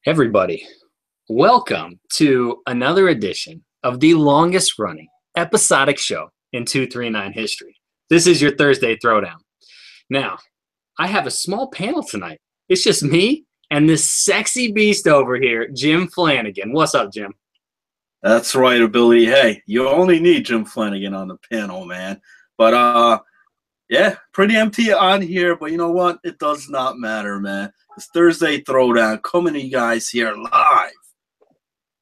Everybody, welcome to another edition of the longest running episodic show in 239 history. This is your Thursday Throwdown. Now, I have a small panel tonight. It's just me and this sexy beast over here, Jim Flanagan. What's up, Jim? That's right, Billy. Hey, you only need Jim Flanagan on the panel, man. But, yeah, pretty empty on here, but you know what? It does not matter, man. It's Thursday Throwdown coming to you guys here live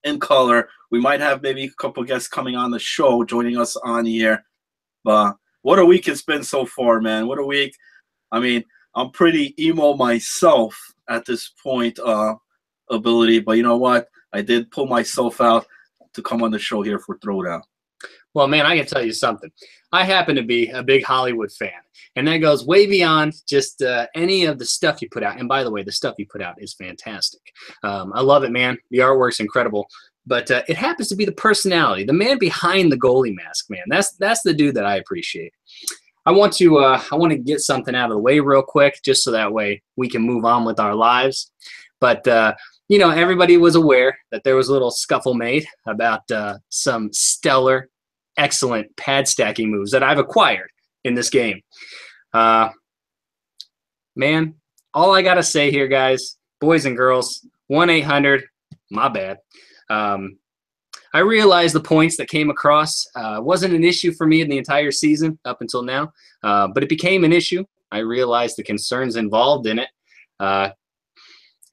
in color. We might have maybe a couple guests coming on the show, joining us on here. But what a week it's been so far, man. What a week. I mean, I'm pretty emo myself at this point, ability. But you know what? I did pull myself out to come on the show here for Throwdown. Well, man, I can tell you something. I happen to be a big Hollywood fan, and that goes way beyond just any of the stuff you put out. And by the way, the stuff you put out is fantastic. I love it, man. The artwork's incredible. But it happens to be the personality, the man behind the goalie mask, man. That's the dude that I appreciate. I want to get something out of the way real quick, just so that way we can move on with our lives. But you know, everybody was aware that there was a little scuffle made about some stellar, excellent pad stacking moves that I've acquired in this game. Man, all I got to say here, guys, boys and girls, 1-800, my bad. I realized the points that came across wasn't an issue for me in the entire season up until now, but it became an issue. I realized the concerns involved in it. I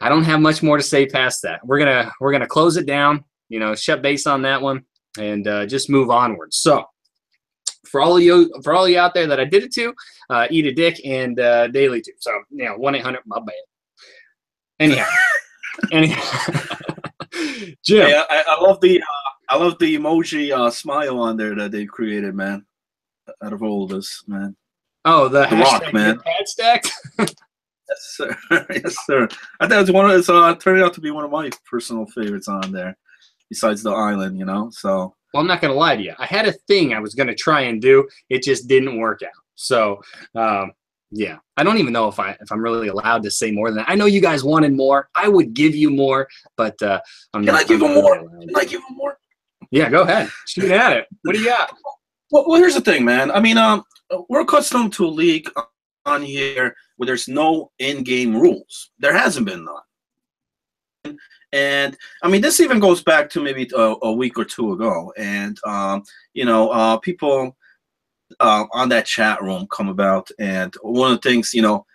don't have much more to say past that. We're gonna close it down, you know, shut base on that one, and just move onward. So, for all of you out there that I did it to, eat a dick and daily too. So, you know, 1-800, my bad. Anyhow, Jim. Hey, I love the emoji smile on there that they created, man. Out of all of this, man. Oh, the hashtag rock, man. pad stacked. Yes, sir. Yes, sir. I thought it was one of it's turned out to be one of my personal favorites on there, besides the island, you know. So. Well, I'm not gonna lie to you. I had a thing I was gonna try and do. It just didn't work out. So, yeah, I don't even know if I'm really allowed to say more than that. I know you guys wanted more. I would give you more, but I'm not. Can I give him more? Can I give him more? Yeah, go ahead. Shoot at it. What do you got? Well, here's the thing, man. I mean, we're accustomed to a league on here where there's no in-game rules. There hasn't been none. And I mean, this even goes back to maybe a week or two ago. And you know, people on that chat room come about, and one of the things, you know,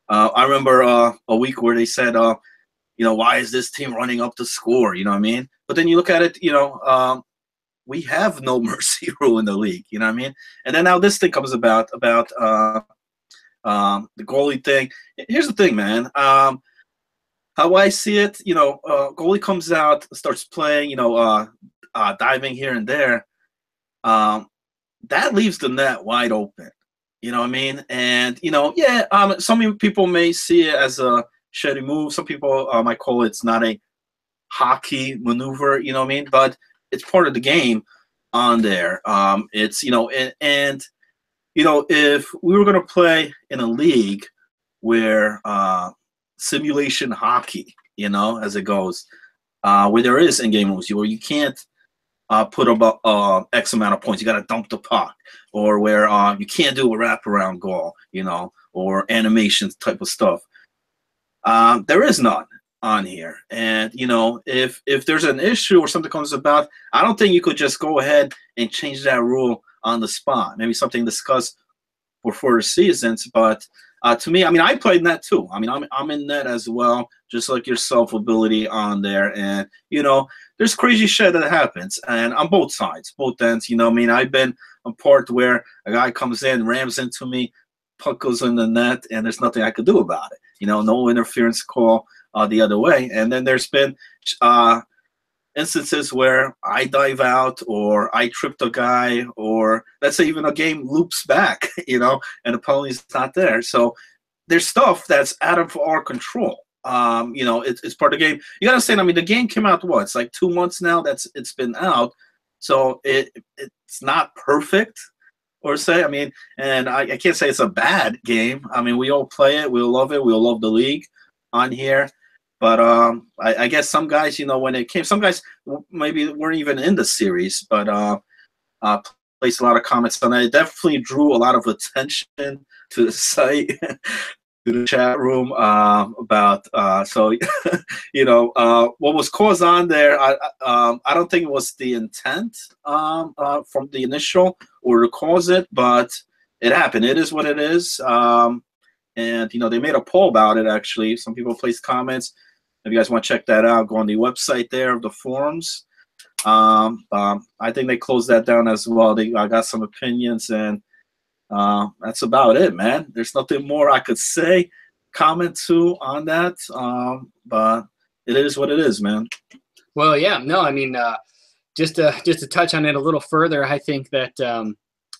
I remember a week where they said, you know, why is this team running up the score? You know what I mean? But then you look at it, you know, we have no mercy rule in the league. You know what I mean? And then now this thing comes about the goalie thing. Here's the thing, man. How I see it, you know, goalie comes out, starts playing, you know, diving here and there. That leaves the net wide open. You know what I mean? And, you know, yeah, some people may see it as a shitty move. Some people might call it's not a hockey maneuver, you know what I mean? But it's part of the game on there. It's, you know, and you know, if we were going to play in a league where simulation hockey, you know, as it goes, where there is in-game rules, where you can't put up X amount of points, you got to dump the puck, or where you can't do a wraparound goal, you know, or animations type of stuff. There is none on here. And, you know, if there's an issue or something comes about, I don't think you could just go ahead and change that rule on the spot. Maybe something discussed for further seasons. But to me, I mean, I played net too. I mean, I'm in net as well, just like yourself, ability on there. And, you know, there's crazy shit that happens. And on both sides, both ends, you know, I mean, I've been a part where a guy comes in, rams into me, puck goes in the net, and there's nothing I could do about it. You know, no interference call the other way. And then there's been instances where I dive out, or I tripped a guy, or let's say even a game loops back, you know, and the penalty's not there. So there's stuff that's out of our control. You know, it's part of the game. You gotta understand, I mean, the game came out, what? It's like 2 months now it's been out. So it's not perfect, or say, I mean, and I can't say it's a bad game. I mean, we all play it, we all love it, we all love the league on here. But I guess some guys, you know, when it came, some guys maybe weren't even in the series, but placed a lot of comments on it. It definitely drew a lot of attention to the site, to the chat room about so you know what was caused on there. I don't think it was the intent from the initial or to cause it, but it happened. It is what it is. And you know, they made a poll about it. Actually, some people placed comments. If you guys want to check that out, go on the website there of the forums. I think they closed that down as well. I got some opinions, and that's about it, man. There's nothing more I could say, comment to on that. But it is what it is, man. Well, yeah, no, I mean, just to touch on it a little further, I think that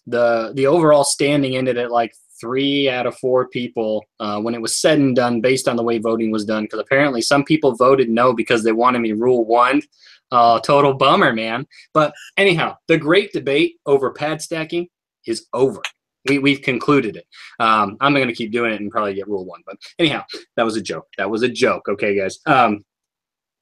the overall standing ended at like 3 out of 4 people when it was said and done, based on the way voting was done. Because apparently some people voted no because they wanted me rule 1. Total bummer, man. But anyhow, the great debate over pad stacking is over. We've concluded it. I'm not going to keep doing it and probably get rule 1. But anyhow, that was a joke. That was a joke. Okay, guys.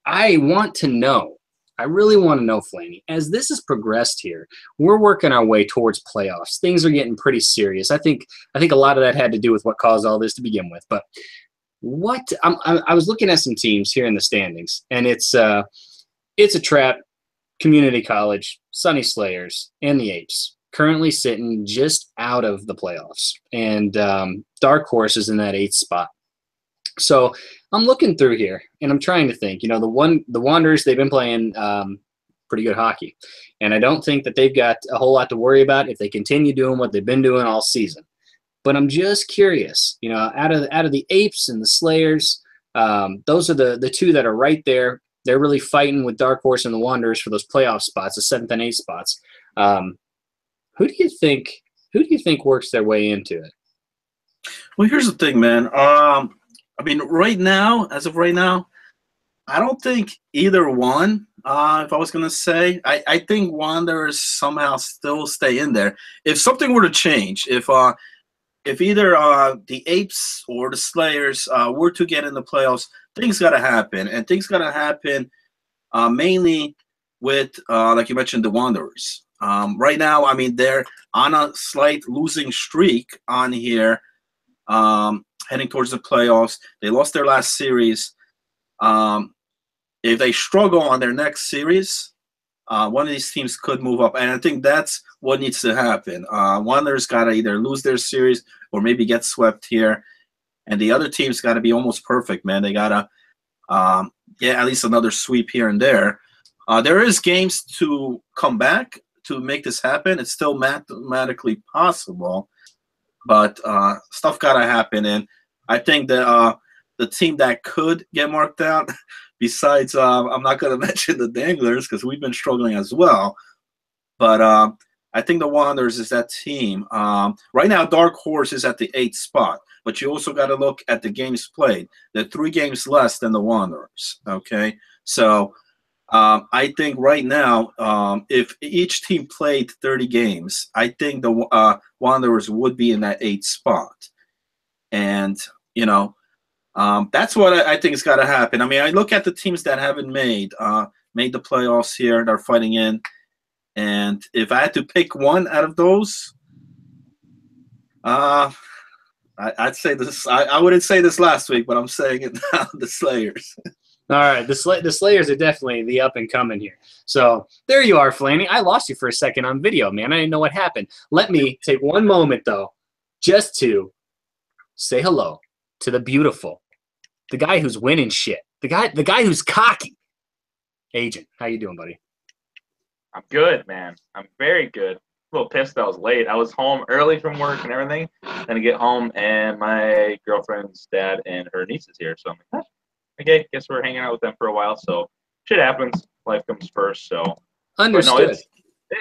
I want to know. I really want to know, Flanny, as this has progressed here, we're working our way towards playoffs. Things are getting pretty serious. I think a lot of that had to do with what caused all this to begin with. But I was looking at some teams here in the standings, and it's a trap. Community College, Sunny Slayers, and the Apes currently sitting just out of the playoffs, and Dark Horse is in that 8th spot. So I'm looking through here, and I'm trying to think. You know, the Wanderers, they've been playing pretty good hockey, and I don't think that they've got a whole lot to worry about if they continue doing what they've been doing all season. But I'm just curious. You know, out of the Apes and the Slayers, those are the 2 that are right there. They're really fighting with Dark Horse and the Wanderers for those playoff spots, the 7th and 8th spots. Who do you think works their way into it? Well, here's the thing, man. I mean, as of right now, I don't think either one. If I was gonna say, I think Wanderers somehow still stay in there. If something were to change, if either the Apes or the Slayers were to get in the playoffs, things got to happen, and things got to happen mainly with, like you mentioned, the Wanderers. Right now, I mean, they're on a slight losing streak on here, heading towards the playoffs. They lost their last series. If they struggle on their next series, one of these teams could move up, and I think that's what needs to happen. Wanderers got to either lose their series or maybe get swept here, and the other team's got to be almost perfect, man. They got to get at least another sweep here and there. There is games to come back to make this happen. It's still mathematically possible, but stuff got to happen, and I think that the team that could get marked out, besides, I'm not going to mention the Danglers because we've been struggling as well, but I think the Wanderers is that team. Right now, Dark Horse is at the 8th spot, but you also got to look at the games played. They're 3 games less than the Wanderers, okay? So I think right now, if each team played 30 games, I think the Wanderers would be in that 8th spot. And, you know, that's what I think has got to happen. I mean, I look at the teams that haven't made the playoffs here, that are fighting in, and if I had to pick one out of those, I'd say this. I wouldn't say this last week, but I'm saying it now, the Slayers. All right, the Slayers are definitely the up and coming here. So there you are, Flanny. I lost you for a second on video, man. I didn't know what happened. Let me take one moment, though, just to say hello to the beautiful, the guy who's winning shit, the guy who's cocky. Agent, how you doing, buddy? I'm good, man. I'm very good. A little pissed I was late. I was home early from work and everything. Then I get home and my girlfriend's dad and her niece is here. So I'm like, okay, guess we're hanging out with them for a while. So shit happens. Life comes first. So understood. No,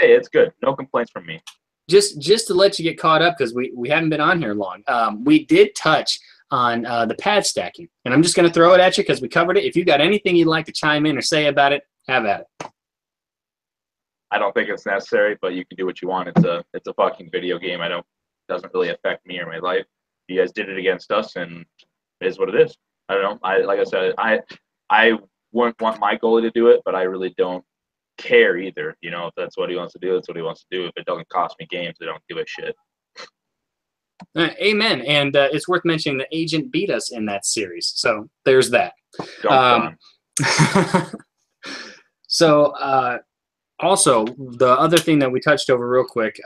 it's good. No complaints from me. Just to let you get caught up, because we haven't been on here long. We did touch on the pad stacking, and I'm just going to throw it at you because we covered it. If you got anything you'd like to chime in or say about it, have at it. I don't think it's necessary, but you can do what you want. It's a fucking video game. It doesn't really affect me or my life. You guys did it against us, and it is what it is. I don't know. Like I said, I wouldn't want my goalie to do it, but I really don't care either. You know, if that's what he wants to do, that's what he wants to do. If it doesn't cost me games, I don't give a shit. Amen. And it's worth mentioning the agent beat us in that series. So there's that. So also the other thing that we touched over real quick,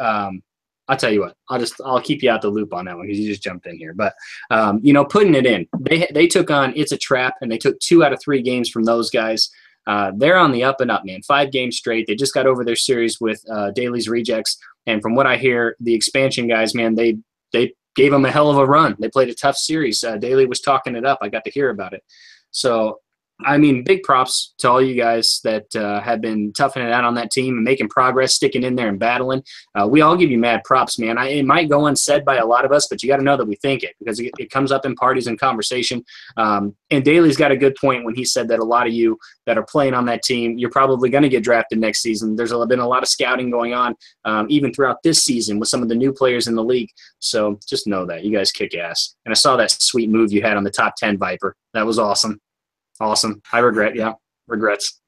I'll tell you what, I'll keep you out the loop on that one because you just jumped in here. But putting it in, they took on It's a Trap, and they took 2 out of 3 games from those guys. They're on the up and up, man. 5 games straight. They just got over their series with Daly's Rejects, and from what I hear, the expansion guys, man, they gave them a hell of a run. They played a tough series. Daly was talking it up. I got to hear about it. So, I mean, big props to all you guys that have been toughing it out on that team and making progress, sticking in there and battling. We all give you mad props, man. It might go unsaid by a lot of us, but you got to know that we think it because it comes up in parties and conversation. And Daly's got a good point when he said that a lot of you that are playing on that team, you're probably going to get drafted next season. There's been a lot of scouting going on even throughout this season with some of the new players in the league. So just know that. You guys kick ass. And I saw that sweet move you had on the top 10 Viper. That was awesome. Awesome. I regrets.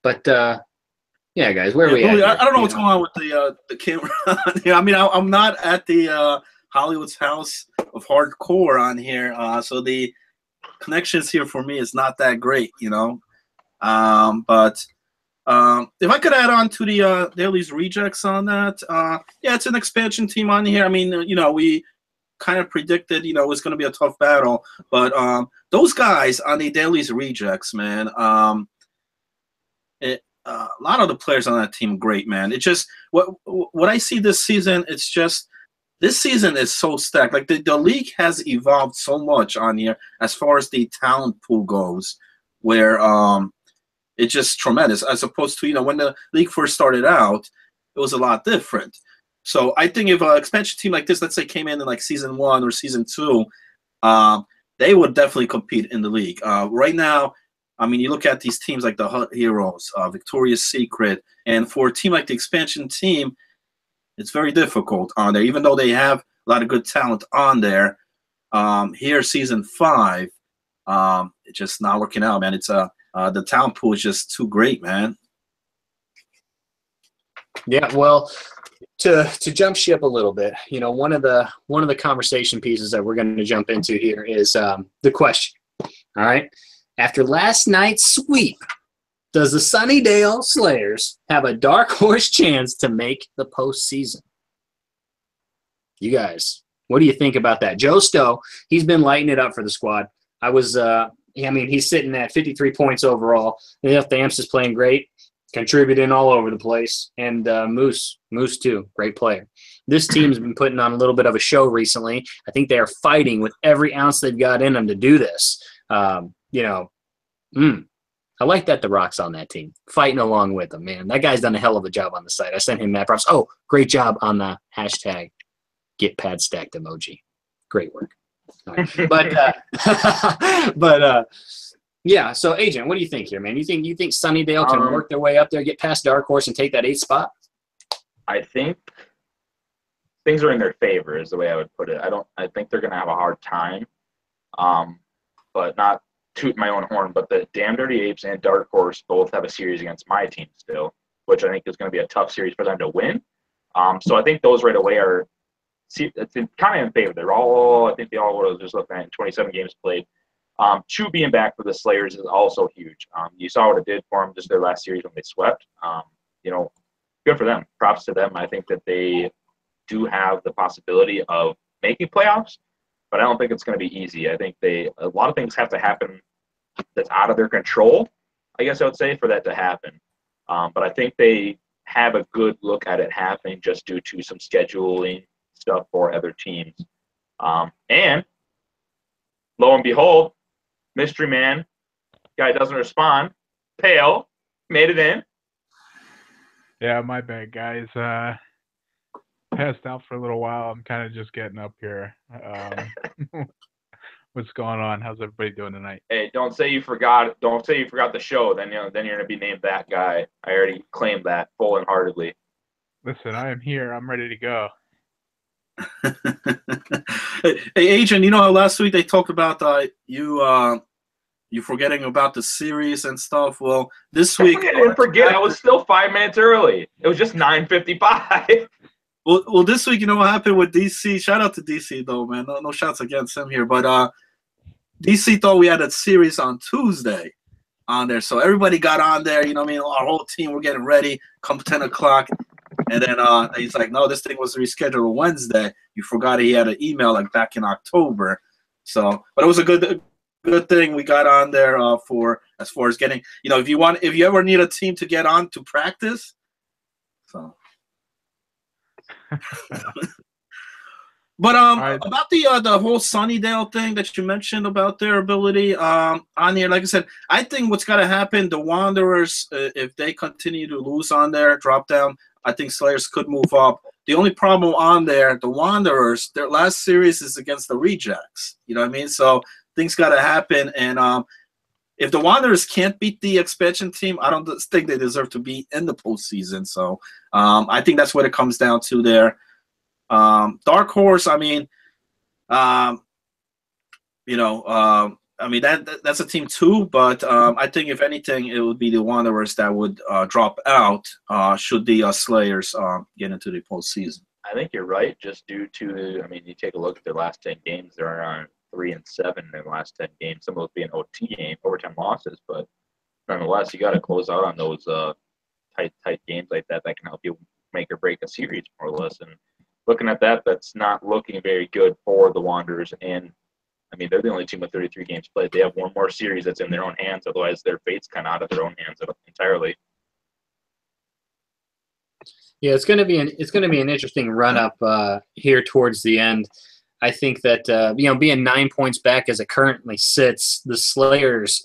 But yeah, guys, where are we at? I don't know what's going on with the camera. I mean, I'm not at the Hollywood's House of Hardcore on here, so the connections here for me is not that great, But if I could add on to the Daly's Rejects on that, yeah, it's an expansion team on here. I mean, we kind of predicted, it was going to be a tough battle, but those guys on the Daly's Rejects, man, a lot of the players on that team, great, man. It's just what I see this season. It's just this season is so stacked. Like the league has evolved so much on here as far as the talent pool goes, where it's just tremendous. As opposed to when the league first started out, it was a lot different. So I think if an expansion team like this, let's say, came in like season 1 or season 2, they would definitely compete in the league. Right now, I mean, you look at these teams like the Hut Heroes, Victoria's Secret, and for a team like the expansion team, it's very difficult on there, even though they have a lot of good talent on there. Here, season 5, it's just not working out, man. It's the talent pool is just too great, man. Yeah, well, to jump ship a little bit, one of the conversation pieces that we're going to jump into here is the question. All right, after last night's sweep, does the Sunnydale Slayers have a dark horse chance to make the postseason? You guys, what do you think about that? Joe Stowe, he's been lighting it up for the squad. He's sitting at 53 points overall. Thamps is playing great, contributing all over the place, and Moose too, great player. This team's been putting on a little bit of a show recently. I think they are fighting with every ounce they've got in them to do this. I like that The Rock's on that team, fighting along with them, man. That guy's done a hell of a job on the site. I sent him mad props. Oh, great job on the hashtag get pad stacked emoji. Great work. All right. But yeah, so Agent, what do you think here, man? You think Sunnydale can work their way up there, get past Dark Horse, and take that 8th spot? I think things are in their favor, is the way I would put it. I think they're going to have a hard time, but not toot my own horn. But the Damn Dirty Apes and Dark Horse both have a series against my team still, which I think is going to be a tough series for them to win. So I think those right away are it's kind of in favor. I think they all were just looking at 27 games played. Chu being back for the Slayers is also huge. You saw what it did for them just their last series when they swept. Good for them. Props to them. I think that they do have the possibility of making playoffs, but I don't think it's going to be easy. I think a lot of things have to happen that's out of their control, I guess I would say, for that to happen. But I think they have a good look at it happening just due to some scheduling stuff for other teams. And lo and behold, mystery man, guy doesn't respond. Pale made it in. Yeah, my bad, guys. Passed out for a little while. I'm kind of just getting up here. What's going on? How's everybody doing tonight? Hey, don't say you forgot the show. Then you're gonna be named that guy. I already claimed that full and heartedly. Listen, I am here. I'm ready to go. Hey, Agent, last week they talked about you You're forgetting about the series and stuff. Well, this week I didn't forget. I was still 5 minutes early. It was just 9:55. Well, this week, you know what happened with DC? Shout out to DC though, man. No shots against him here, but DC thought we had a series on Tuesday on there, so everybody got on there. You know what I mean? Our whole team were getting ready. Come 10 o'clock, and then he's like, "No, this thing was rescheduled Wednesday. You forgot he had an email like back in October." So, but it was a good thing we got on there for as far as getting. You know, if you ever need a team to get on to practice, so. But about the whole Sunnydale thing that you mentioned about their ability on here, like I said, I think what's got to happen, the Wanderers, if they continue to lose on their drop down, I think Slayers could move up. The only problem on there, the Wanderers, their last series is against the Rejects. You know what I mean? So things got to happen, and if the Wanderers can't beat the expansion team, I don't think they deserve to be in the postseason. So I think that's what it comes down to there. Dark Horse, I mean, that's a team too, but I think if anything, it would be the Wanderers that would drop out should the Slayers get into the postseason. I think you're right, just due to you take a look at their last 10 games, they're on 3-7 in their last 10 games. Some of those being OT game, overtime losses, but nonetheless, you got to close out on those tight games like that. That can help you make or break a series more or less. And looking at that, that's not looking very good for the Wanderers. And they're the only team with 33 games played. They have one more series that's in their own hands. Otherwise, their fate's kind of out of their own hands entirely. Yeah, it's going to be an interesting run up here towards the end. I think that being 9 points back as it currently sits, the Slayers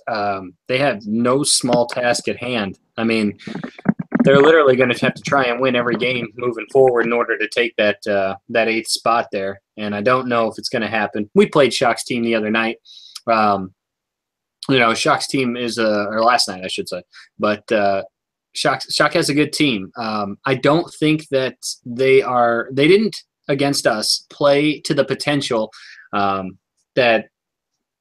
they have no small task at hand. They're literally going to have to try and win every game moving forward in order to take that 8th spot there. And I don't know if it's going to happen. We played Shock's team the other night. Shock's team is or last night I should say, but Shock has a good team. I don't think that they didn't against us play to the potential that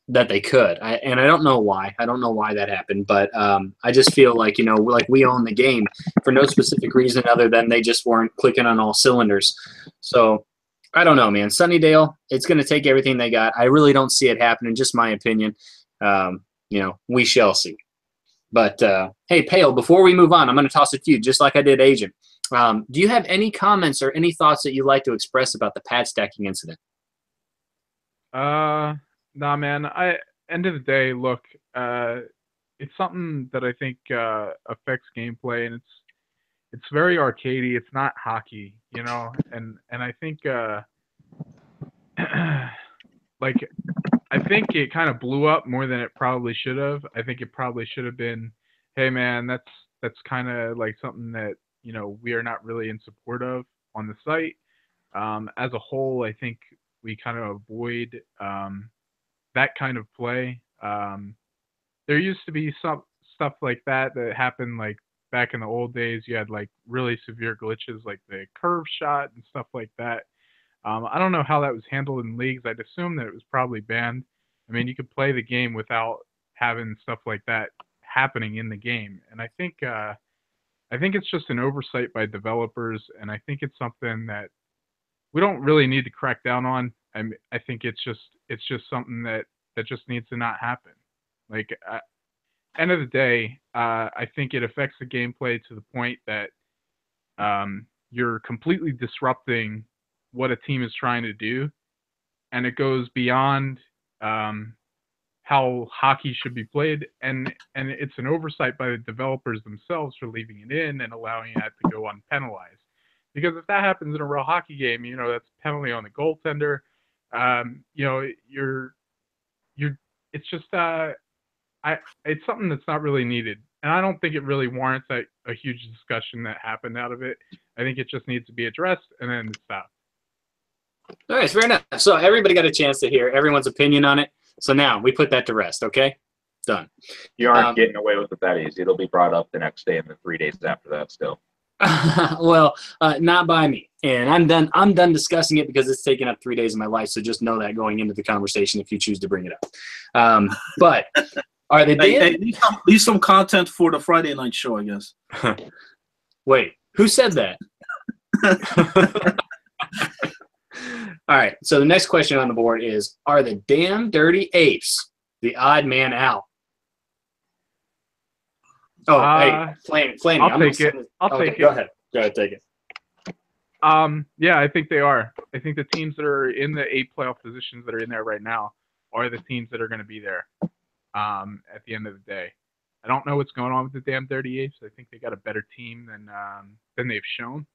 they could. I don't know why. I don't know why that happened, but I just feel like, like we own the game for no specific reason other than they just weren't clicking on all cylinders. So I don't know, man. Sunnydale, it's going to take everything they got. I really don't see it happening, just my opinion. We shall see. But, hey, Pale, before we move on, I'm going to toss it to you, just like I did Agent. Do you have any comments or any thoughts that you'd like to express about the pad stacking incident? Nah, man. End of the day, look, it's something that I think affects gameplay, and it's very arcadey. It's not hockey, and I think I think it kind of blew up more than it probably should have. I think it probably should have been, hey man, that's kind of like something that we are not really in support of on the site. As a whole, I think we kind of avoid that kind of play. There used to be some stuff like that happened like back in the old days. You had like really severe glitches like the curve shot and stuff like that. I don't know how that was handled in leagues. I'd assume that it was probably banned. You could play the game without having stuff like that happening in the game. And I think it's just an oversight by developers, and I think it's something that we don't really need to crack down on. I think it's just something that just needs to not happen. Like, end of the day, I think it affects the gameplay to the point that you're completely disrupting what a team is trying to do, and it goes beyond how hockey should be played, and it's an oversight by the developers themselves for leaving it in and allowing it to go unpenalized. Because if that happens in a real hockey game, that's a penalty on the goaltender. It's just it's something that's not really needed, and I don't think it really warrants a huge discussion that happened out of it. I think it just needs to be addressed and then stop. All right, fair enough. So everybody got a chance to hear everyone's opinion on it. So now we put that to rest, okay? Done. You aren't getting away with it that easy. It'll be brought up the next day and the 3 days after that still. Well, not by me. And I'm done discussing it because it's taken up 3 days of my life. So just know that going into the conversation if you choose to bring it up. But Are they Hey, Dan? leave some content for the Friday night show, I guess. Wait, who said that? All right, so the next question on the board is, are the damn dirty apes the odd man out? Oh, hey, Flanny. I'll take it. I'll take Go it. ahead. Go ahead, take it. Yeah, I think they are. I think the teams that are in the 8 playoff positions that are in there right now are the teams that are going to be there at the end of the day. I don't know what's going on with the damn Dirty Apes. I think they got a better team than they've shown.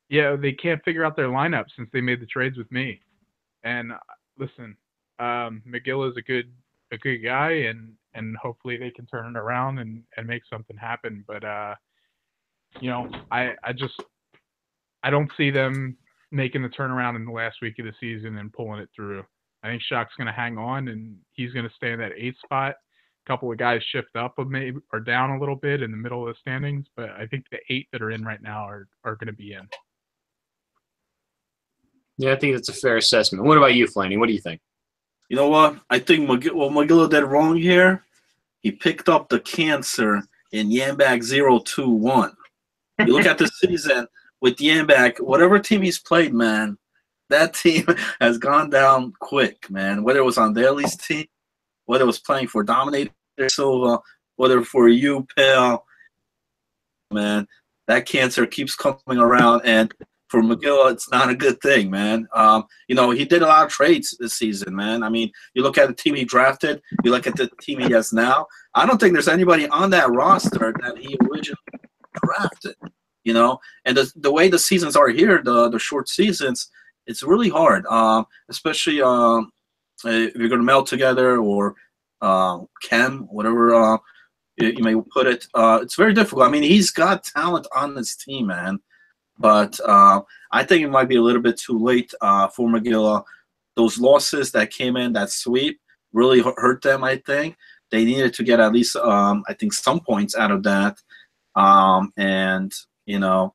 Yeah, they can't figure out their lineup since they made the trades with me. And listen, McGill is a good guy, and hopefully they can turn it around and make something happen. But you know, I don't see them making the turnaround in the last week of the season and pulling it through. I think Shock's going to hang on, and he's going to stay in that 8th spot. A couple of guys shift up or down a little bit in the middle of the standings, but I think the 8 that are in right now are going to be in. Yeah, I think that's a fair assessment. What about you, Flanny? What do you think? You know what? I think McGill did wrong here. He picked up the cancer in Yambag 0-2-1. You look at the season with Yambag, whatever team he's played, man, that team has gone down quick, man. Whether it was on Daly's team, whether it was playing for Dominator Silva, whether for you, Pale, man, that cancer keeps coming around. And for McGill, it's not a good thing, man. You know, he did a lot of trades this season, man. I mean, you look at the team he drafted, you look at the team he has now. I don't think there's anybody on that roster that he originally drafted, you know. And the way the seasons are here, the short seasons, it's really hard, especially if you're going to meld together or chem, whatever you may put it. It's very difficult. I mean, he's got talent on this team, man. But I think it might be a little bit too late for McGill. Those losses that came in, that sweep, really hurt them, I think. They needed to get at least, I think, some points out of that. And, you know,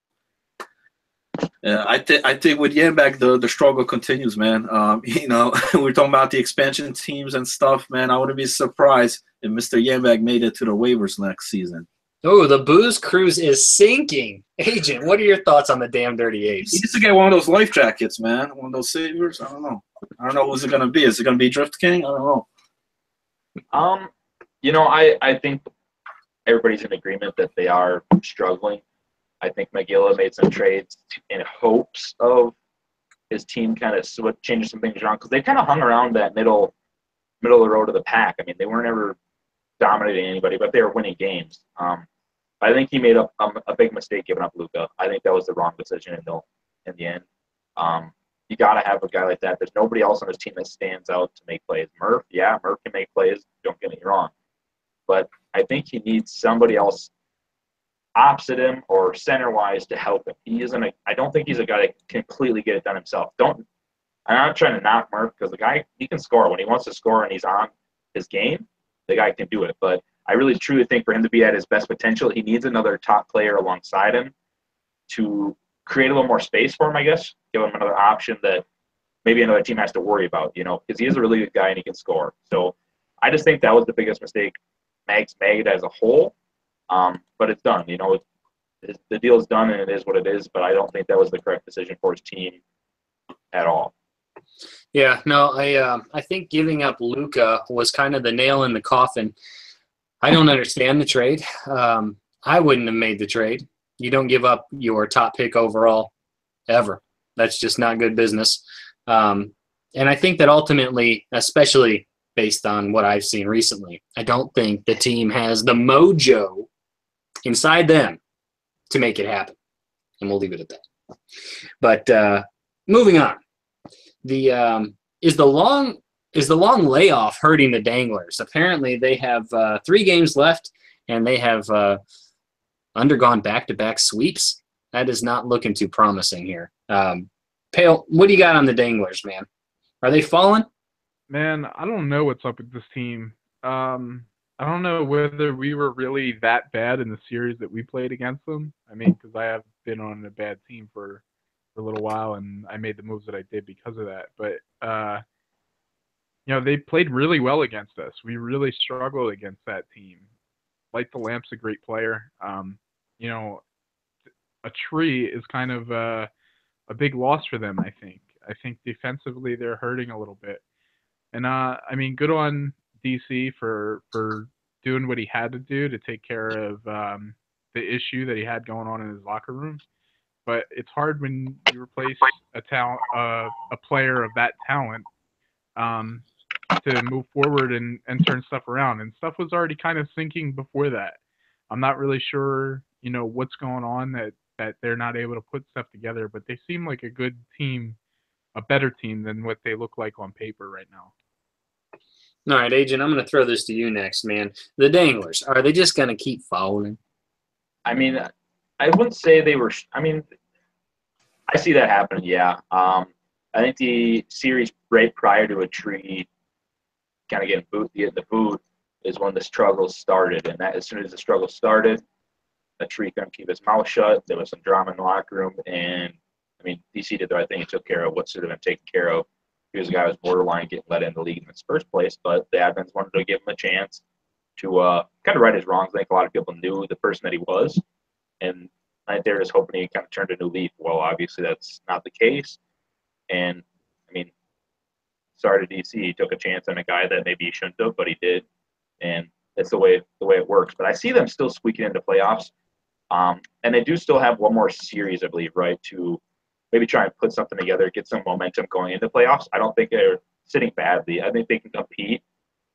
I think with Yambag, the struggle continues, man. You know, we're talking about the expansion teams and stuff, man. I wouldn't be surprised if Mr. Yambag made it to the waivers next season. Oh, the booze cruise is sinking. Agent, what are your thoughts on the damn Dirty Apes? He needs to get one of those life jackets, man. One of those savers. I don't know. I don't know who's it going to be. Is it going to be Drift King? I don't know. You know, I think everybody's in agreement that they are struggling. I think McGill made some trades in hopes of his team kind of changing some things around because they kind of hung around that middle of the road of the pack. I mean, they weren't ever dominating anybody, but they were winning games. I think he made a big mistake giving up Luka. I think that was the wrong decision in the end. You got to have a guy like that. There's nobody else on his team that stands out to make plays. Murph can make plays. Don't get me wrong. But I think he needs somebody else opposite him or center-wise to help him. I don't think he's a guy that can completely get it done himself. I'm not trying to knock Murph because the guy, he can score. When he wants to score and he's on his game, the guy can do it. But I really truly think for him to be at his best potential, he needs another top player alongside him to create a little more space for him, I guess, give him another option that maybe another team has to worry about, you know, because he is a really good guy and he can score. So I just think that was the biggest mistake Mag's made as a whole. But it's done, you know, the deal is done and it is what it is, but I don't think that was the correct decision for his team at all. Yeah, no, I think giving up Luka was kind of the nail in the coffin. I don't understand the trade. I wouldn't have made the trade. You don't give up your top pick overall ever. That's just not good business. And I think that ultimately, especially based on what I've seen recently, I don't think the team has the mojo inside them to make it happen. And we'll leave it at that. But moving on. Is the long layoff hurting the Danglers? Apparently, they have 3 games left, and they have undergone back-to-back sweeps. That is not looking too promising here. Pale, what do you got on the Danglers, man? Are they falling? Man, I don't know what's up with this team. I don't know whether we were really that bad in the series that we played against them. I mean, because I have been on a bad team for for a little while, and I made the moves that I did because of that. But they played really well against us. We really struggled against that team. Light the Lamp's a great player. A tree is kind of a big loss for them, I think. I think defensively they're hurting a little bit. And good on DC for doing what he had to do to take care of the issue that he had going on in his locker room. But it's hard when you replace a player of that talent to move forward and turn stuff around. And stuff was already kind of sinking before that. I'm not really sure, what's going on that they're not able to put stuff together, but they seem like a good team, a better team than what they look like on paper right now. All right, Agent, I'm going to throw this to you next, man. The Danglers, are they just going to keep falling? I mean, I wouldn't say they were. I see that happening, yeah. I think the series right prior to a tree kind of getting the boot is when the struggles started. And that as soon as the struggle started, the tree couldn't keep his mouth shut. There was some drama in the locker room. And, DC did the right thing. He took care of what should have been taken care of. He was a guy who was borderline getting let in the league in his first place, but the admins wanted to give him a chance to kind of right his wrongs. I think a lot of people knew the person that he was, and I think they were just hoping he kind of turned a new leaf. Well, obviously that's not the case, and sorry to DC, he took a chance on a guy that maybe he shouldn't have, but he did, and that's the way it works. But I see them still squeaking into playoffs, and they do still have one more series, I believe, right, to maybe try and put something together, get some momentum going into playoffs. I don't think they're sitting badly. I think they can compete.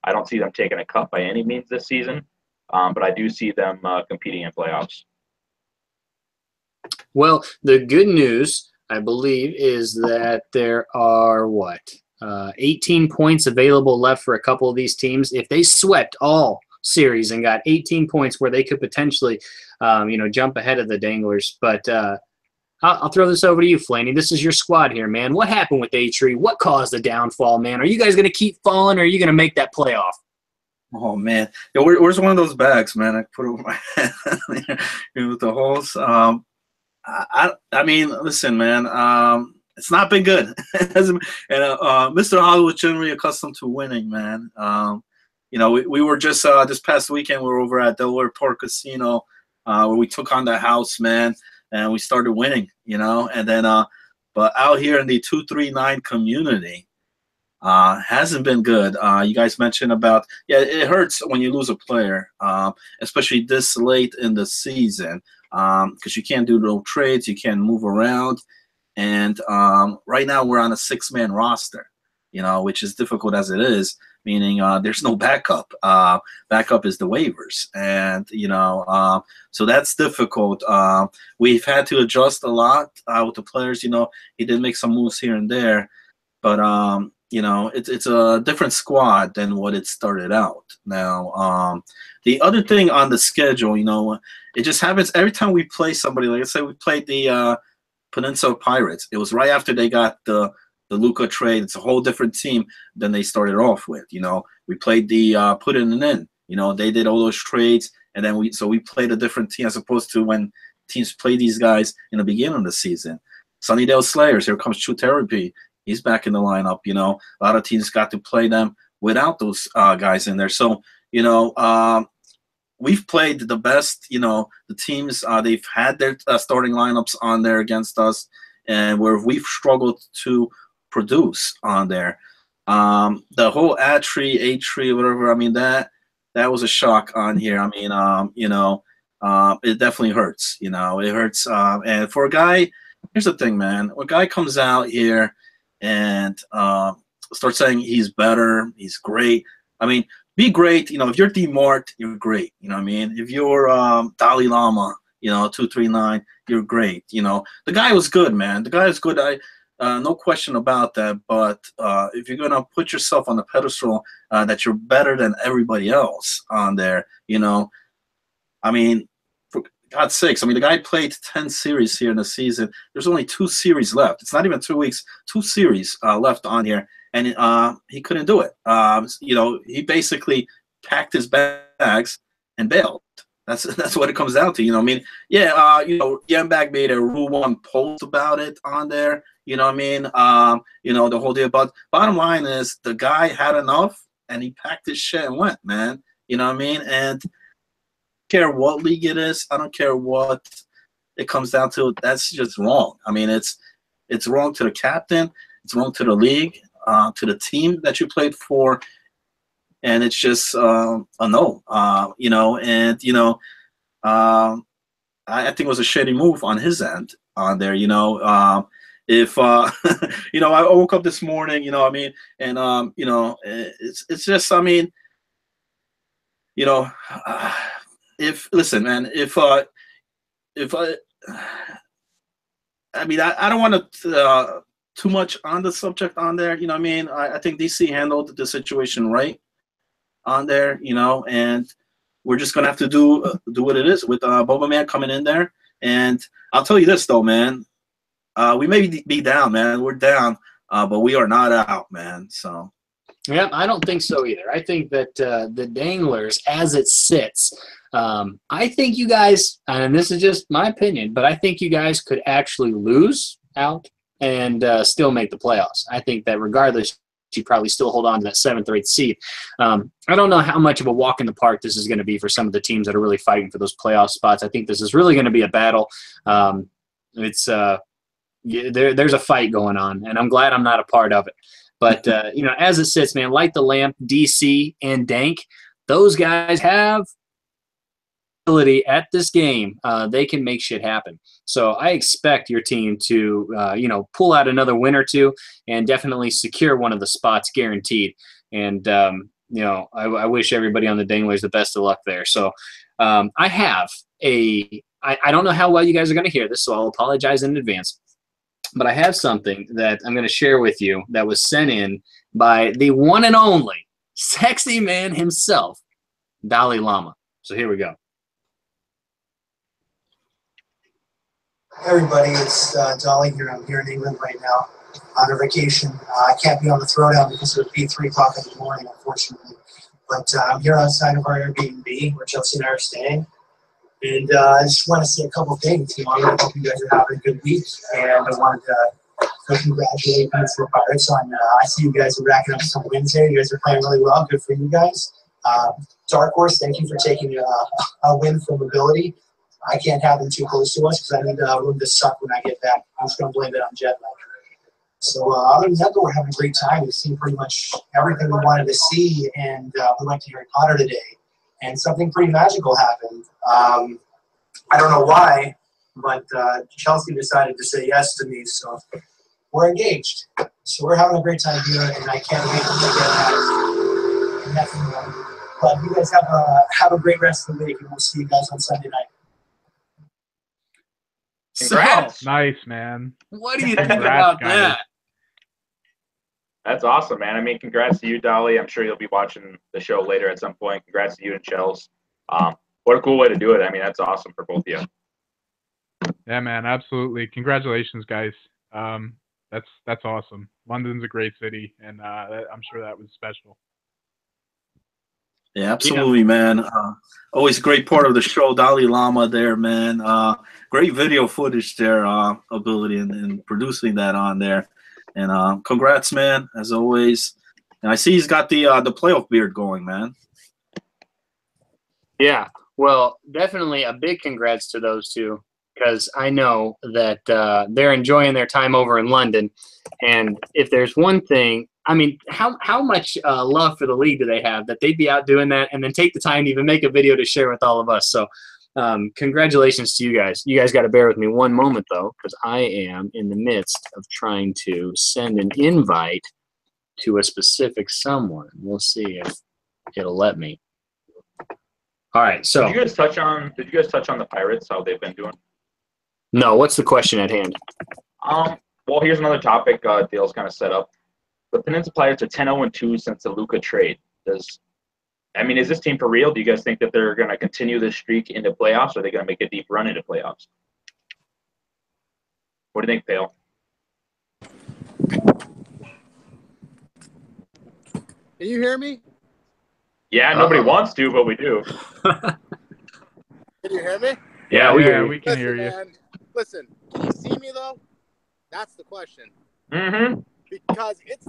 I don't see them taking a cut by any means this season, but I do see them competing in playoffs. Well, the good news, I believe, is that there are, 18 points available left for a couple of these teams. If they swept all series and got 18 points where they could potentially, jump ahead of the Danglers. But I'll throw this over to you, Flaney. This is your squad here, man. What happened with A-Tree? What caused the downfall, man? Are you guys going to keep falling, or are you going to make that playoff? Oh, man. Yo, where's one of those bags, man? I put it over my head with the holes. Listen, man. It's not been good. And Mr. Hollywood's generally accustomed to winning, man. We were just this past weekend, we were over at Delaware Park Casino where we took on the house, man. And we started winning, and then, but out here in the 239 community, hasn't been good. You guys mentioned about, it hurts when you lose a player, especially this late in the season, because you can't do no trades, you can't move around, and right now we're on a 6-man roster, which is difficult as it is. Meaning there's no backup. Backup is the waivers, and so that's difficult. We've had to adjust a lot with the players. He did make some moves here and there, but it's a different squad than what it started out. Now, the other thing on the schedule, it just happens every time we play somebody. Like I said, we played the Peninsula Pirates. It was right after they got the Luka trade. It's a whole different team than they started off with. We played the put in and in. They did all those trades, and then we played a different team as opposed to when teams play these guys in the beginning of the season. Sunnydale Slayers, here comes True Therapy. He's back in the lineup. A lot of teams got to play them without those guys in there. So we've played the best. The teams they've had their starting lineups on there against us, and where we've struggled to produce on there. The whole A-Tree, whatever, that was a shock on here. It definitely hurts. It hurts. And for a guy, here's the thing, man. When a guy comes out here and starts saying he's better, he's great. Be great. If you're D-Mart, you're great. If you're Dalai Lama, 239, you're great. The guy was good, man. The guy is good. No question about that. But if you're gonna put yourself on the pedestal that you're better than everybody else on there, for God's sakes, the guy played 10 series here in the season. There's only 2 series left. It's not even 2 weeks. 2 series left on here, and he couldn't do it. He basically packed his bags and bailed. That's what it comes down to. You know what I mean? Yeah, Yambag made a Rule 1 post about it on there. You know what I mean? The whole deal. But bottom line is the guy had enough and he packed his shit and went, man. You know what I mean? And I don't care what league it is. I don't care what it comes down to. That's just wrong. I mean, it's wrong to the captain. It's wrong to the league, to the team that you played for. And it's just a no, I think it was a shitty move on his end on there, if I woke up this morning, you know what I mean, and it's just, I mean, if listen, man, I mean, I don't want to too much on the subject on there, you know what I mean. I think DC handled the situation right on there, and we're just gonna have to do what it is with Boba Man coming in there. And I'll tell you this though, man, we may be down, man. We're down, but we are not out, man. So. Yeah, I don't think so either. I think that the Danglers, as it sits, I think you guys, and this is just my opinion, but I think you guys could actually lose out and still make the playoffs. I think that regardless, you probably still hold on to that 7th or 8th seed. I don't know how much of a walk in the park this is going to be for some of the teams that are really fighting for those playoff spots. I think this is really going to be a battle. There's a fight going on, and I'm glad I'm not a part of it. But, as it sits, man, Light the Lamp, DC, and Dank, those guys have ability at this game. They can make shit happen. So I expect your team to, pull out another win or two and definitely secure one of the spots guaranteed. And, I wish everybody on the Danglers the best of luck there. So I have I don't know how well you guys are going to hear this, so I'll apologize in advance. But I have something that I'm going to share with you that was sent in by the one and only sexy man himself, Dalai Lama. So here we go. Hey everybody, it's Dolly here. I'm here in England right now on a vacation. I can't be on the Throwdown because it would be 3 o'clock in the morning, unfortunately. But I'm here outside of our Airbnb where Chelsea and I are staying. And I just want to say a couple things. I really hope you guys are having a good week. And I wanted to congratulate you for Pirates on. I see you guys are racking up some wins here. You guys are playing really well. Good for you guys. Dark Horse, thank you for taking a win from Ability. I can't have them too close to us because I need room to suck when I get back. I'm just going to blame it on jet lag. So other than that, though, we're having a great time. We've seen pretty much everything we wanted to see. And we went to Harry Potter today. And something pretty magical happened. I don't know why, but Chelsea decided to say yes to me, so we're engaged. So we're having a great time here, and I can't wait to get that. But you guys have a great rest of the week, and we'll see you guys on Sunday night. Congrats. Nice, man. What do you think about that? That's awesome, man. I mean, congrats to you, Dolly. I'm sure you'll be watching the show later at some point. Congrats to you and Chels. What a cool way to do it. I mean, that's awesome for both of you. Yeah, man, absolutely. Congratulations, guys. That's awesome. London's a great city, and I'm sure that was special. Yeah, absolutely, man. Always a great part of the show, Dalai Lama there, man. Great video footage there, Ability, and producing that on there. And congrats, man, as always. And I see he's got the playoff beard going, man. Yeah, well, definitely a big congrats to those two because I know that they're enjoying their time over in London. And if there's one thing, I mean, how much love for the league do they have that they'd be out doing that and then take the time to even make a video to share with all of us? So congratulations to you guys. You guys got to bear with me one moment, though, because I am in the midst of trying to send an invite to a specific someone. We'll see if it'll let me. All right, so Did you guys touch on the Pirates, how they've been doing? no, what's the question at hand? Well, here's another topic Dale's kind of set up. The Peninsula Pirates are 10-0-2 since the Luka trade. Is this team for real? Do you guys think that they're going to continue this streak into playoffs, or are they going to make a deep run into playoffs? What do you think, Dale? Can you hear me? Yeah, nobody wants to, but we do. hear me? Yeah, we can hear you. Man, listen, can you see me though? That's the question. Mm-hmm. Because it's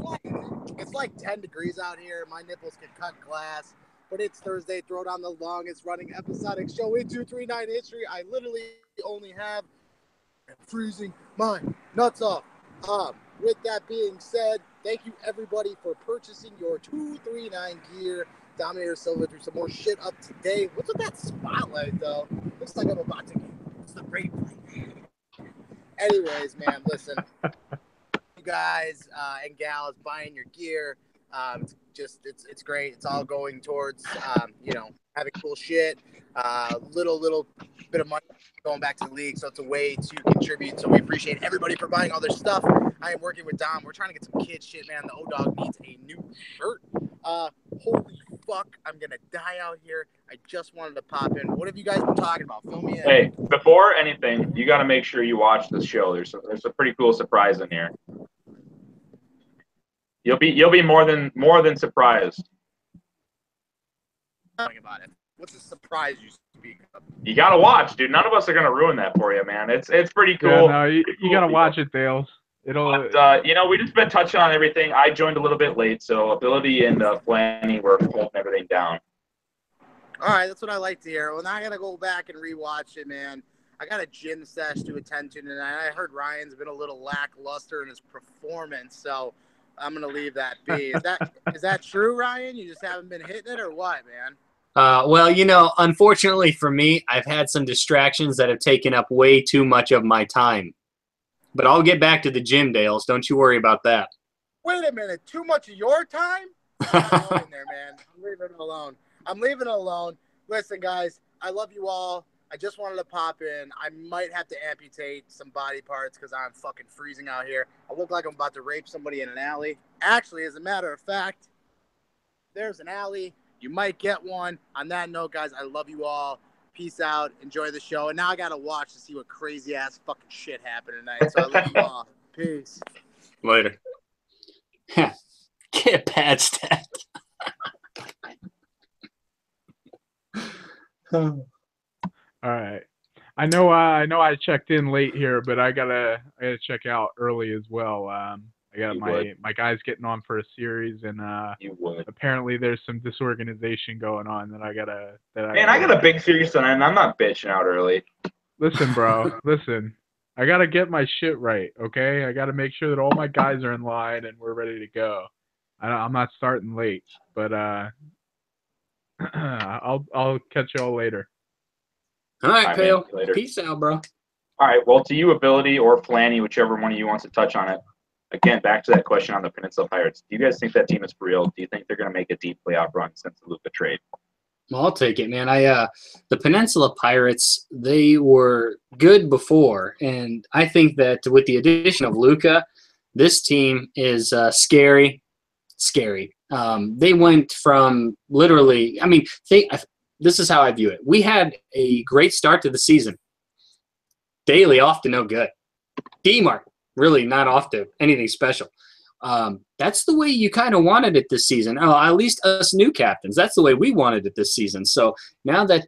like 10 degrees out here. My nipples can cut glass. But it's Thursday. Throw down the longest running episodic show in 239 history. I literally only have freezing my nuts off. With that being said, thank you everybody for purchasing your 239 gear. Dominator Silver threw some more shit up today. What's with that spotlight though? Looks like I'm about to get the rape. Anyways, man, listen. You guys and gals buying your gear. It's great. It's all going towards having cool shit. Little bit of money going back to the league, so it's a way to contribute. So we appreciate everybody for buying all their stuff. I am working with Dom. We're trying to get some kid shit, man. The O-Dog needs a new shirt. Holy fuck, I'm gonna die out here. I just wanted to pop in. What have you guys been talking about? Fill me in. Hey, before anything, you got to make sure you watch this show. There's a pretty cool surprise in here. You'll be more than surprised. Talking about it. What's the surprise you speak of? You got to watch, dude. None of us are gonna ruin that for you, man. It's pretty cool. Yeah, no, you got to watch it, Dales. But, we just been touching on everything. I joined a little bit late, so Ability and Flanny were holding everything down. All right, that's what I like to hear. Well, now I got to go back and rewatch it, man. I got a gym sesh to attend to tonight. I heard Ryan's been a little lackluster in his performance, so I'm going to leave that be. Is that true, Ryan? You just haven't been hitting it or what, man? Well, unfortunately for me, I've had some distractions that have taken up way too much of my time. But I'll get back to the gym, Dales. Don't you worry about that. Wait a minute. Too much of your time? I'm going in there, man. I'm leaving it alone. Listen, guys, I love you all. I just wanted to pop in. I might have to amputate some body parts because I'm fucking freezing out here. I look like I'm about to rape somebody in an alley. Actually, as a matter of fact, there's an alley. You might get one. On that note, guys, I love you all. Peace out. Enjoy the show. And now I got to watch to see what crazy-ass fucking shit happened tonight. So I love you all. Peace. Later. Get a pad stat. All right. I know I checked in late here, but I gotta check out early as well. I got my guys getting on for a series, and apparently there's some disorganization going on that I gotta. I got a big series tonight, and I'm not bitching out early. Listen, bro. Listen. I gotta get my shit right, okay? I gotta make sure that all my guys are in line and we're ready to go. I'm not starting late, but I'll catch y'all later. All right, Pale. Later. Peace out, bro. All right. Well, to you, Ability or Flanny, whichever one of you wants to touch on it. Again, back to that question on the Peninsula Pirates. Do you guys think that team is for real? Do you think they're going to make a deep playoff run since the Luka trade? Well, I'll take it, man. The Peninsula Pirates, they were good before, and I think that with the addition of Luka, this team is scary. They went from literally, this is how I view it. We had a great start to the season. Daily off to no good. D-Mark, really not off to anything special. That's the way you kind of wanted it this season. Oh, at least us new captains. That's the way we wanted it this season. So now that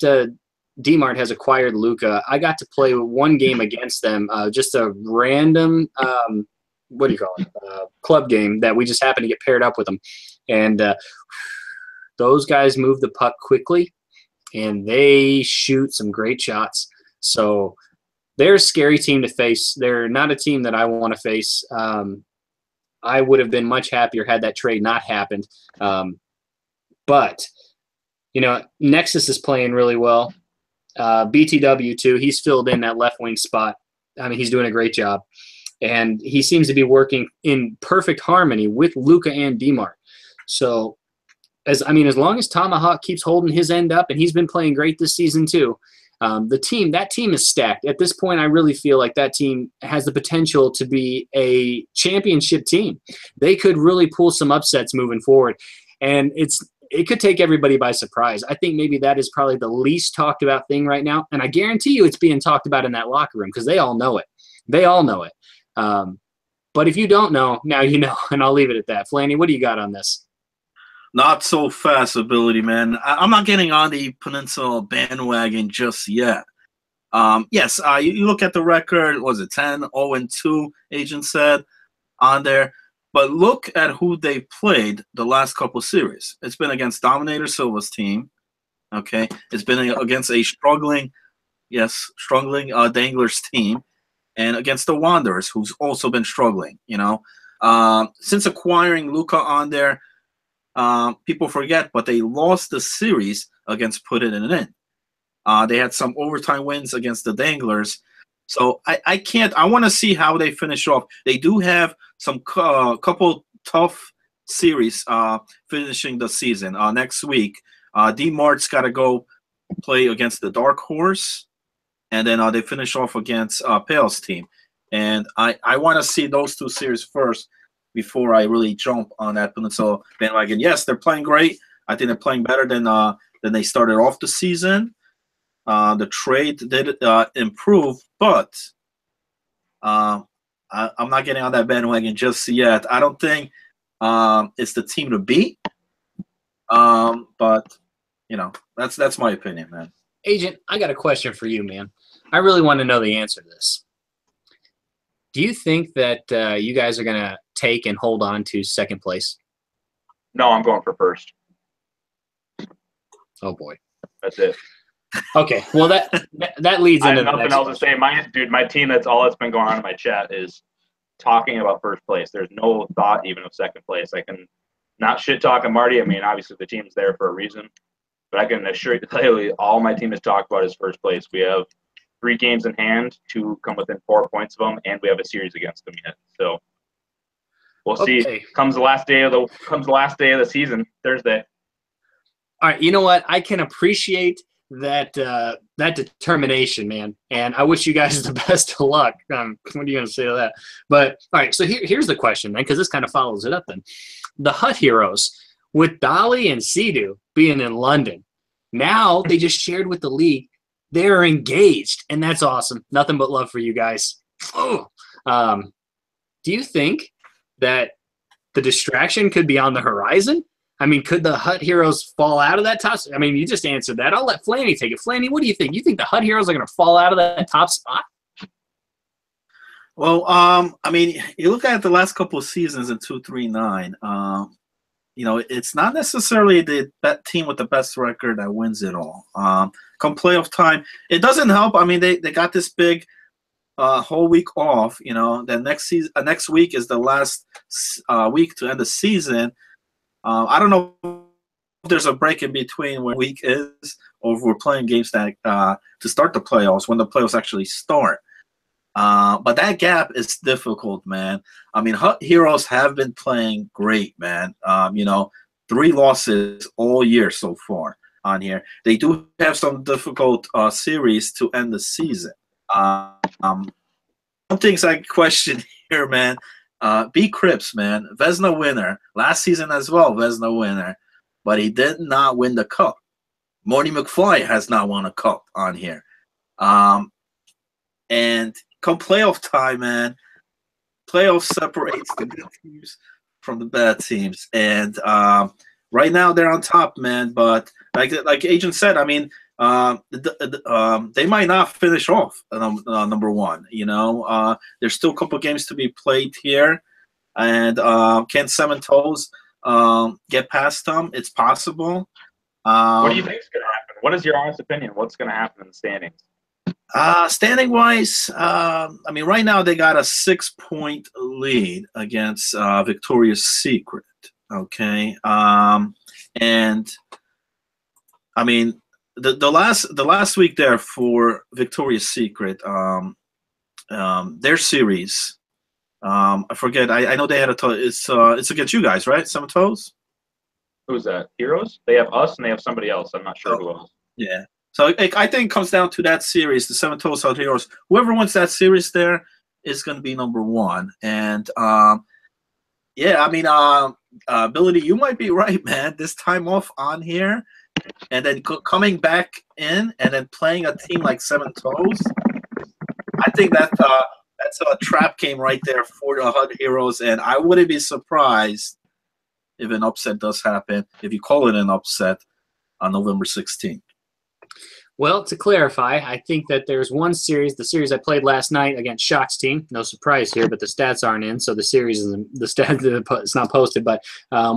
D-Mart has acquired Luka, I got to play one game against them, just a random, club game that we just happened to get paired up with them. And those guys move the puck quickly, and they shoot some great shots. So they're a scary team to face. They're not a team that I want to face. I would have been much happier had that trade not happened. But, Nexus is playing really well. BTW, too, he's filled in that left wing spot. He's doing a great job. And he seems to be working in perfect harmony with Luka and D-Mart. So, as long as Tomahawk keeps holding his end up, and he's been playing great this season, too, that team is stacked. At this point, I really feel like that team has the potential to be a championship team. They could really pull some upsets moving forward, and it could take everybody by surprise. I think maybe that is probably the least talked about thing right now, and I guarantee you it's being talked about in that locker room because they all know it. They all know it. But if you don't know, now you know, and I'll leave it at that. Flanny, what do you got on this? Not so fast, Ability, man. I'm not getting on the Peninsula bandwagon just yet. Yes, you look at the record, what was it 10-0-2, Agent said on there. But look at who they played the last couple series. It's been against Dominator Silva's team. Okay. It's been against a struggling Danglers team, and against the Wanderers, who's also been struggling, Since acquiring Luka on there, people forget, but they lost the series against Put It In. They had some overtime wins against the Danglers. So I want to see how they finish off. They do have some couple tough series finishing the season. Next week, D-Mart's got to go play against the Dark Horse, and then they finish off against Pale's team. And I want to see those two series first before I really jump on that Peninsula bandwagon. Yes, they're playing great. I think they're playing better than they started off the season. The trade did improve, but I'm not getting on that bandwagon just yet. I don't think it's the team to beat. But that's my opinion, man. Agent, I got a question for you, man. I really want to know the answer to this. Do you think that you guys are going to take and hold on to second place? No, I'm going for first. Oh, boy. That's it. Okay, well, that leads into the nothing next else question. to say. My team, that's all that's been going on in my chat is talking about first place. There's no thought even of second place. I can not shit talking Marty. I mean, obviously the team's there for a reason, but I can assure you clearly all my team has talked about is first place. We have 3 games in hand to come within 4 points of them, and we have a series against them yet. So we'll see. Comes the last day of the season, Thursday. All right, you know what? I can appreciate that determination, man, and I wish you guys the best of luck. What are you going to say to that? But all right, so here's the question, man, because this kind of follows it up. Then the Hut Heroes, with Dolly and Sidhu being in London, now they just shared with the league they're engaged, and that's awesome. Nothing but love for you guys. Oh, do you think that the distraction could be on the horizon? I mean, could the Hut Heroes fall out of that top? I mean, you just answered that. I'll let Flanny take it. Flanny, what do you think? You think the Hut Heroes are going to fall out of that top spot? Well, I mean, you look at the last couple of seasons in 2-3-9. It's not necessarily the team with the best record that wins it all. Come playoff time, it doesn't help. I mean, they got this big whole week off. The next week is the last week to end the season. I don't know if there's a break in between when week is, or if we're playing games that to start the playoffs when the playoffs actually start. But that gap is difficult, man. I mean, Hut Heroes have been playing great, man. 3 losses all year so far on here. They do have some difficult series to end the season. One thing I question here, man. B. Cripps, man, Vesna winner. Last season as well, Vesna winner. But he did not win the cup. Morty McFly has not won a cup on here. And come playoff time, man, playoff separates the good teams from the bad teams. And right now they're on top, man. But like Agent said, I mean, they might not finish off number 1. There's still a couple games to be played here, and can Seven Toes get past them? It's possible. What do you think is going to happen? What is your honest opinion? What's going to happen in the standings? Standing wise, I mean, right now they got a 6-point lead against Victoria's Secret. Okay, and I mean. The last week there for Victoria's Secret, their series, I forget. I know they had it's against you guys, right? Seven Toes. Who's that? Heroes? They have us and they have somebody else. I'm not sure who else. Yeah. So I think it comes down to that series, the Seven Toes Hut Heroes. Whoever wins that series there is going to be number 1. And yeah, I mean, Billy, you might be right, man. This time off on here. And then coming back in and then playing a team like Seven Toes, I think that's a trap game right there for the Hut Heroes. And I wouldn't be surprised if an upset does happen, if you call it an upset on November 16th. Well, to clarify, I think that there's one series, the series I played last night against Shock's team. No surprise here, but the stats aren't in, so the series is the stats it's not posted. But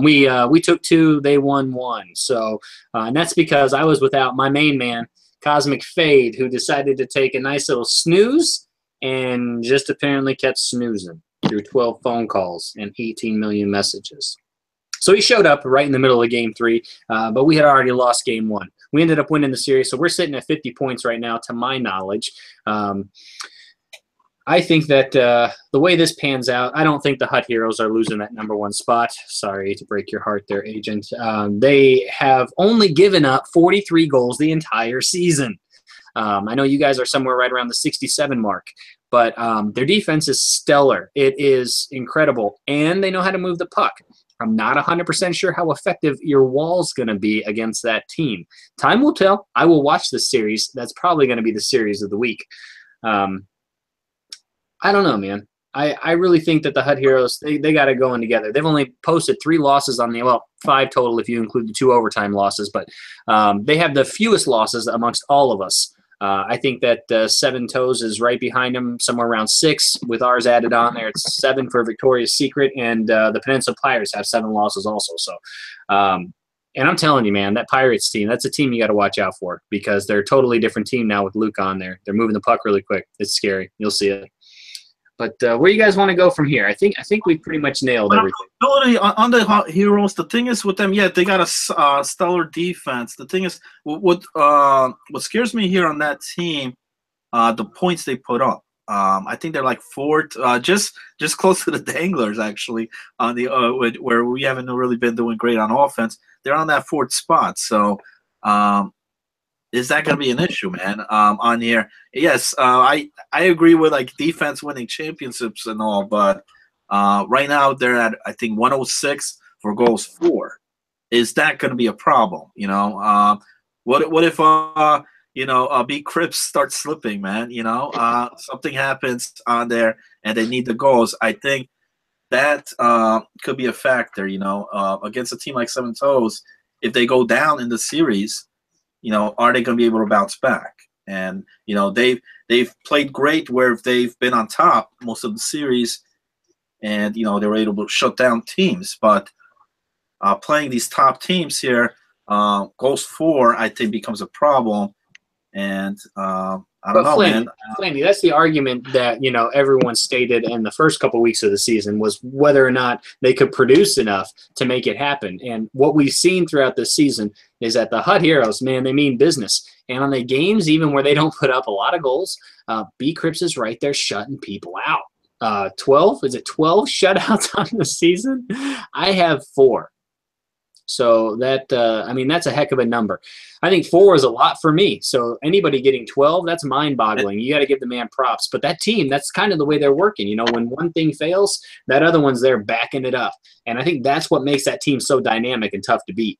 we took 2, they won 1. So and that's because I was without my main man, Cosmic Fade, who decided to take a nice little snooze and just apparently kept snoozing through 12 phone calls and 18 million messages. So he showed up right in the middle of Game 3, but we had already lost Game 1. We ended up winning the series, so we're sitting at 50 points right now, to my knowledge. I think that the way this pans out, I don't think the Hut Heroes are losing that #1 spot. Sorry to break your heart there, Agent. They have only given up 43 goals the entire season. I know you guys are somewhere right around the 67 mark, but their defense is stellar. It is incredible, and they know how to move the puck. I'm not 100% sure how effective your wall's going to be against that team. Time will tell. I will watch this series. That's probably going to be the series of the week. I don't know, man. I really think that the Hut Heroes, they got it going together. They've only posted 3 losses on the, well, 5 total if you include the 2 overtime losses, but they have the fewest losses amongst all of us. I think that 7 Toes is right behind them, somewhere around 6. With ours added on there, it's 7 for Victoria's Secret, and the Peninsula Pirates have 7 losses also. So, and I'm telling you, man, that Pirates team, that's a team you got to watch out for, because they're a totally different team now with Luke on there. They're moving the puck really quick. It's scary. You'll see it. But where you guys want to go from here? I think we pretty much nailed everything. On the Hot Heroes, the thing is with them, yeah, they got a stellar defense. The thing is, what scares me here on that team, the points they put up. I think they're like 4th, just close to the Danglers actually on the where we haven't really been doing great on offense. They're on that 4th spot. So is that going to be an issue, man? On here, yes, I agree with like defense winning championships and all, but right now they're at, I think, 106 for goals for. Is that going to be a problem? You know, what if B Crips starts slipping, man? You know, something happens on there and they need the goals. I think that could be a factor. You know, against a team like 7 Toes, if they go down in the series, you know, are they going to be able to bounce back? And you know, they've played great where they've been on top most of the series, and you know, they were able to shut down teams. But playing these top teams here, goals for, I think, becomes a problem. And I don't know, man. Flandy, that's the argument that, you know, everyone stated in the first couple weeks of the season, was whether or not they could produce enough to make it happen. And what we've seen throughout this season is that the Hut Heroes, man, they mean business. And on the games, even where they don't put up a lot of goals, B Crips is right there shutting people out. 12 shutouts on the season? I have 4. So that, I mean, that's a heck of a number. I think 4 is a lot for me. So anybody getting 12, that's mind-boggling. You got to give the man props. But that team, that's kind of the way they're working. You know, when one thing fails, that other one's there backing it up. And I think that's what makes that team so dynamic and tough to beat.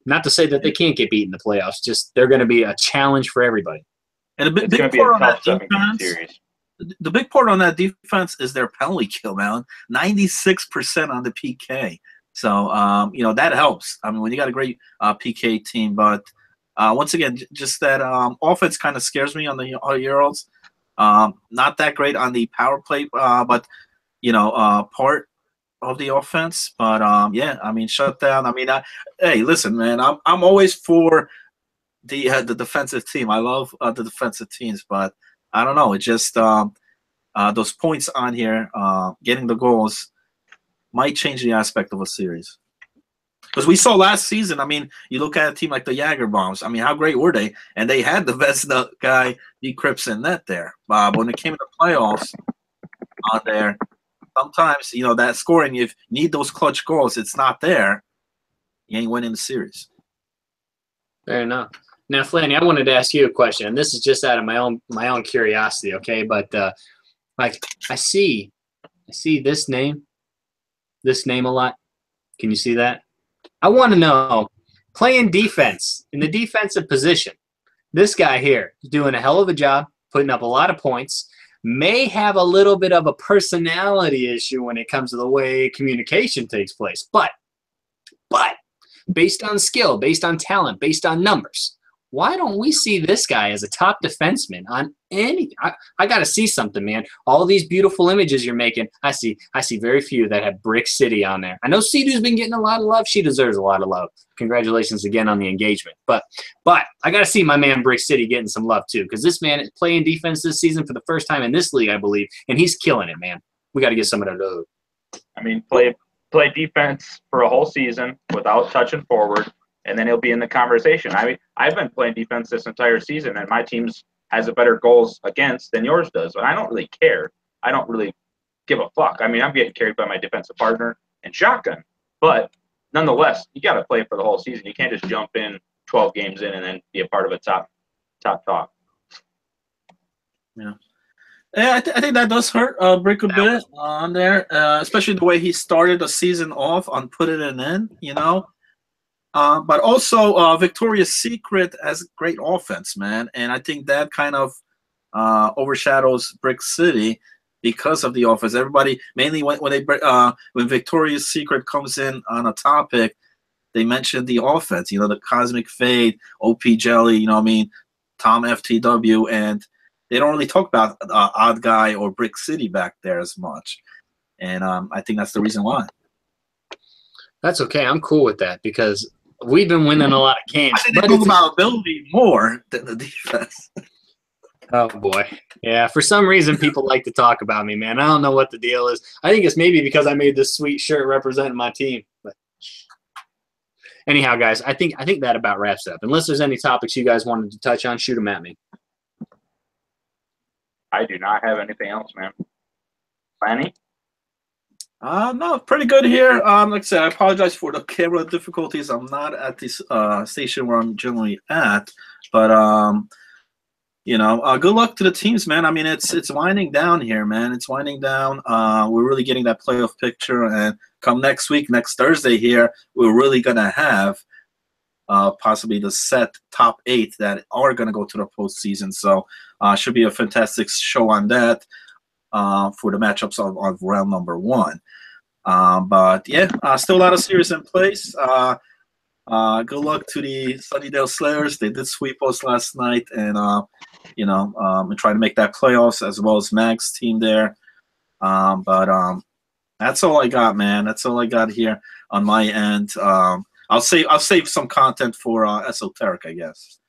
Not to say that they can't get beat in the playoffs, just they're going to be a challenge for everybody. And a big part on that defense, the big part on that defense is their penalty kill, man. 96% on the PK. So, you know, that helps. I mean, when you got a great PK team, but once again, just that offense kind of scares me on the Heroes. Not that great on the power play, but, you know, part of the offense. But, yeah, I mean, shut down. I mean, hey, listen, man, I'm always for the defensive team. I love the defensive teams, but I don't know. It just those points on here, getting the goals, might change the aspect of a series. Because we saw last season, I mean, you look at a team like the Jagger Bombs. I mean, how great were they? And they had the best guy, D. Crips, in net there. When it came to playoffs on there, sometimes, you know, that scoring, if you need those clutch goals, it's not there, you ain't winning the series. Fair enough. Now, Flanny, I wanted to ask you a question, and this is just out of my own curiosity, okay? But, like, I see this name a lot. Can you see that? I want to know, playing defense in the defensive position, this guy here is doing a hell of a job, putting up a lot of points, may have a little bit of a personality issue when it comes to the way communication takes place. But based on skill, based on talent, based on numbers, why don't we see this guy as a top defenseman on anything? I got to see something, man. All these beautiful images you're making, I see very few that have Brick City on there. I know Cedu's been getting a lot of love. She deserves a lot of love. Congratulations again on the engagement. But I got to see my man Brick City getting some love too, because this man is playing defense this season for the first time in this league, I believe, and he's killing it, man. We got to get some of that love. I mean, play defense for a whole season without touching forward, and then he'll be in the conversation. I mean, I've been playing defense this entire season, and my team has a better goals against than yours does. But I don't really care. I don't really give a fuck. I mean, I'm getting carried by my defensive partner and shotgun. But nonetheless, you got to play for the whole season. You can't just jump in 12 games in and then be a part of a top talk. Yeah. Yeah, I think that does hurt Brick a bit on there, especially the way he started the season off on putting it in, you know. But also, Victoria's Secret has great offense, man, and I think that kind of overshadows Brick City because of the offense. Everybody, mainly when Victoria's Secret comes in on a topic, they mention the offense. You know, the Cosmic Fade, OP Jelly. You know what I mean? Tom FTW, and they don't really talk about Odd Guy or Brick City back there as much, and I think that's the reason why. That's okay. I'm cool with that because we've been winning a lot of games. I think they talk about ability more than the defense. Oh, boy. Yeah, for some reason, people like to talk about me, man. I don't know what the deal is. I think it's maybe because I made this sweet shirt representing my team. But anyhow, guys, I think that about wraps up. Unless there's any topics you guys wanted to touch on, shoot them at me. I do not have anything else, man. Planny? No, pretty good here. Like I said, I apologize for the camera difficulties. I'm not at this station where I'm generally at, but you know, good luck to the teams, man. I mean, it's winding down here, man. It's winding down. We're really getting that playoff picture, and come next week, next Thursday here, we're really gonna have possibly the set top 8 that are gonna go to the postseason. So should be a fantastic show on that. For the matchups of round number 1. But yeah, still a lot of series in place. Good luck to the Sunnydale Slayers. They did sweep us last night, and you know, and try to make that playoffs, as well as Mag's team there. But that's all I got, man. That's all I got here on my end. I'll save some content for Esoteric, I guess.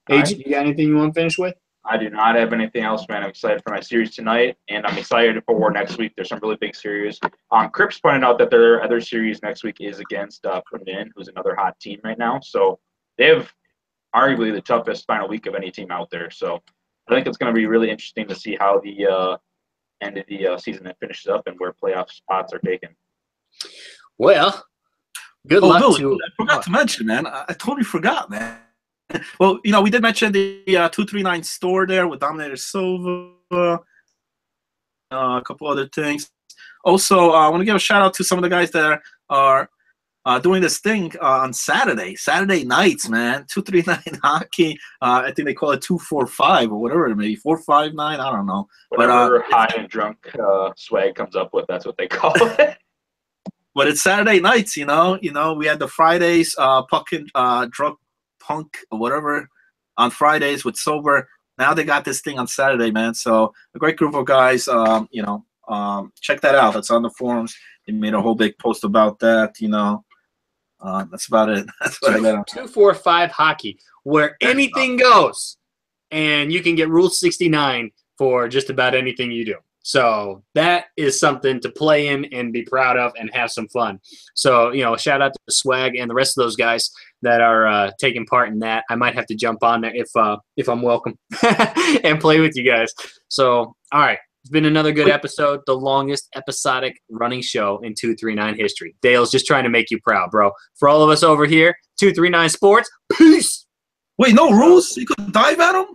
Agent, you got anything you want to finish with? I do not have anything else, man. I'm excited for my series tonight, and I'm excited for next week. There's some really big series. Crips pointed out that their other series next week is against Permin, who's another hot team right now. So they have arguably the toughest final week of any team out there. So I think it's going to be really interesting to see how the end of the season finishes up and where playoff spots are taken. Well, good luck Billy, to. I forgot to mention, man. I totally forgot, man. Well, you know, we did mention the 239 store there with Dominator Silva, a couple other things. Also, I want to give a shout out to some of the guys that are doing this thing on Saturday nights, man. 239 hockey. I think they call it 245 or whatever it may be, 459. I don't know. Whatever but high and drunk swag comes up with, that's what they call it. But it's Saturday nights, you know. We had the Fridays pucking drunk punk or whatever on Fridays with sober. Now they got this thing on Saturday, man. So a great group of guys. Check that out. It's on the forums. They made a whole big post about that. You know, that's about it. That's what I got on 245 hockey, where anything goes, and you can get Rule 69 for just about anything you do. So that is something to play in and be proud of and have some fun. So, you know, shout out to Swag and the rest of those guys that are taking part in that. I might have to jump on there if I'm welcome and play with you guys. So, all right. It's been another good episode, the longest episodic running show in 239 history. Dale's just trying to make you proud, bro. For all of us over here, 239 Sports, peace. Wait, no rules? You could dive at them?